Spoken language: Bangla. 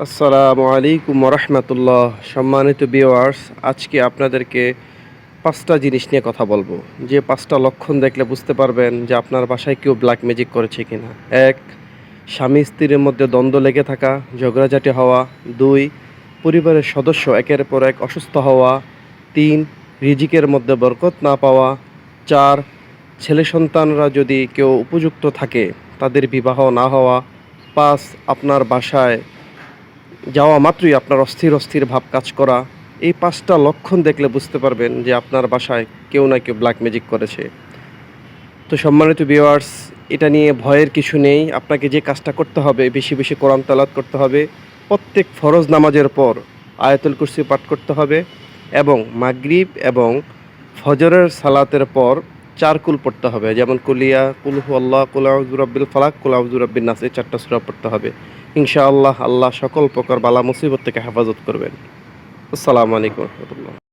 আসসালামু আলাইকুম রহমতুল্লাহ। সম্মানিত ভিউয়ার্স, আজকে আপনাদেরকে 5টা জিনিস নিয়ে কথা বলবো, যে 5টা লক্ষণ দেখলে বুঝতে পারবেন যে আপনার বাসায় কেউ ব্ল্যাক ম্যাজিক করেছে কিনা। 1, স্বামী স্ত্রীর মধ্যে দ্বন্দ্ব লেগে থাকা, ঝগড়াঝাটি হওয়া। 2, পরিবারের সদস্য একের পর এক অসুস্থ হওয়া। 3, রিজিকের মধ্যে বরকত না পাওয়া। 4, ছেলে সন্তানরা যদি কেউ উপযুক্ত থাকে তাদের বিবাহ না হওয়া। 5, আপনার বাসায় যাওয়া মাত্রই আপনার অস্থির অস্থির ভাব কাজ করা। এই 5টা লক্ষণ দেখলে বুঝতে পারবেন যে আপনার বাসায় কেউ না কেউ ব্ল্যাক ম্যাজিক করেছে। তো সম্মানিত ভিউয়ার্স, এটা নিয়ে ভয়ের কিছু নেই। আপনাকে যে কাজটা করতে হবে, বেশি বেশি কোরআন তেলাওয়াত করতে হবে, প্রত্যেক ফরজ নামাজের পর আয়াতুল কুরসি পাঠ করতে হবে, এবং মাগরিব এবং ফজরের সালাতের পর 4 কুল পড়তে হবে, যেমন কুলিয়া, কুল হু আল্লাহ, কুল আউযু বিরাব্বিল ফালাক, কুল আউযু বিরাব্বিন নাস, এই 4টা সূরা পড়তে হবে। ইনশাআল্লাহ আল্লাহ সকল প্রকার বালা মুসিবত থেকে হেফাজত করবেন। আসসালামু আলাইকুম ওয়া রাহমাতুল্লাহ।